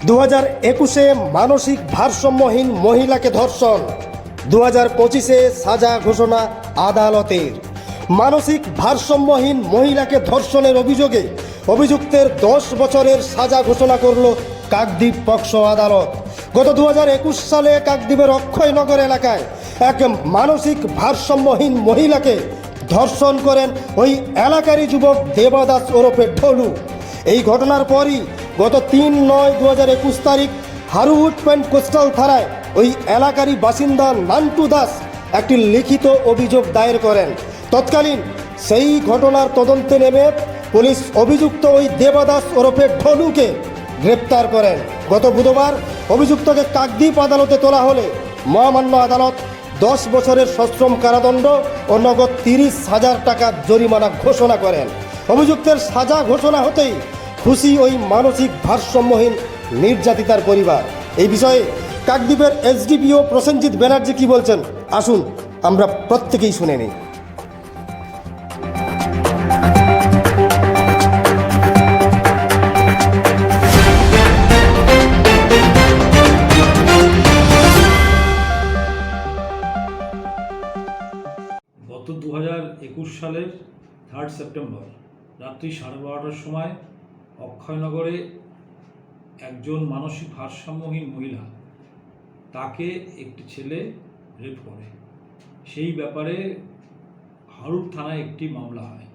2021-এ মানসিক ভারসাম্যহীন মহিলাকে ধর্ষণ, 2025-এ সাজা ঘোষণা আদালতের। মানসিক ভারসাম্যহীন মহিলাকে ধর্ষণের অভিযোগে অভিযুক্তের 10 বছরের সাজা ঘোষণা করল কাকদ্বীপ পক্সো আদালত। গত 2021 সালে কাকদ্বীপের অক্ষয়নগর এলাকায় এক মানসিক ভারসাম্যহীন মহিলাকে ধর্ষণ করেন ওই এলাকারই যুবক দেবাদাস ওরফে ঢোলু। এই ঘটনার পরই গত 3/9/2021 তারিখ হারুউড পয়েন্ট কোস্টাল থানায় ওই এলাকারই বাসিন্দা নান্টু দাস একটি লিখিত অভিযোগ দায়ের করেন। তৎকালীন সেই ঘটনার তদন্তে নেমে পুলিশ অভিযুক্ত ওই দেবাদাস ওরফে ঢোলুকে গ্রেপ্তার করেন। গত বুধবার অভিযুক্তকে কাকদ্বীপ আদালতে তোলা হলে মহামান্য আদালত 10 বছরের সশ্রম কারাদণ্ড ও নগদ 30,000 টাকা জরিমানা ঘোষণা করেন। অভিযুক্তের সাজা ঘোষণা হতেই খুশি ওই মানসিক ভারসাম্যহীন নির্যাতিতার পরিবার। এই বিষয়ে কাকদ্বীপের এসডিপিও প্রসেনজিৎ ব্যানার্জি কি বলছেন, আসুন আমরা প্রত্যেকেই শুনে নিই। গত 2021 সালের 3 সেপ্টেম্বর রাত্রি 12:30টার সময় অক্ষয়নগরে একজন মানসিক ভারসাম্যহীন মহিলা, তাকে একটি ছেলে রেপ করে। সেই ব্যাপারে হারুড থানায় একটি মামলা হয়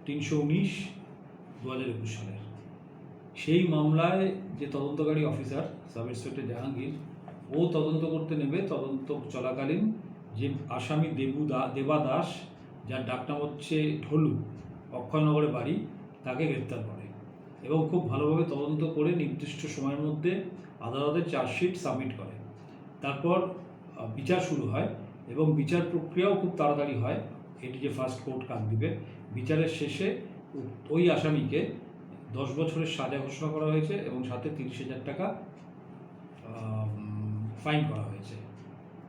319/2021 সালের। সেই মামলায় যে তদন্তকারী অফিসার সাব ইন্সপেক্টর জাহাঙ্গীর, ও তদন্ত করতে নেবে। তদন্ত চলাকালীন যে আসামি দেবাদাস, যার ডাকনাম হচ্ছে ঢোলু, অক্ষয়নগরে বাড়ি, তাকে গ্রেপ্তার করে এবং খুব ভালোভাবে তদন্ত করে নির্দিষ্ট সময়ের মধ্যে আদালতে চার্জশিট সাবমিট করে। তারপর বিচার শুরু হয় এবং বিচার প্রক্রিয়াও খুব তাড়াতাড়ি হয়। এটি যে ফার্স্ট কোর্ট কাকদ্বীপে, বিচারের শেষে ওই আসামিকে 10 বছরের সাজা ঘোষণা করা হয়েছে এবং সাথে 30,000 টাকা ফাইন করা হয়েছে।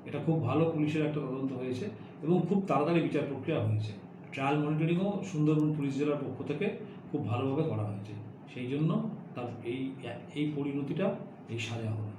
এটা খুব ভালো পুলিশের একটা তদন্ত হয়েছে এবং খুব তাড়াতাড়ি বিচার প্রক্রিয়া হয়েছে। ট্রায়াল মনিটরিংও সুন্দরবন পুলিশ জেলার পক্ষ থেকে খুব ভালোভাবে করা হয়েছে। সেই জন্য তার এই পরিণতিটা, এই সাজা হলো।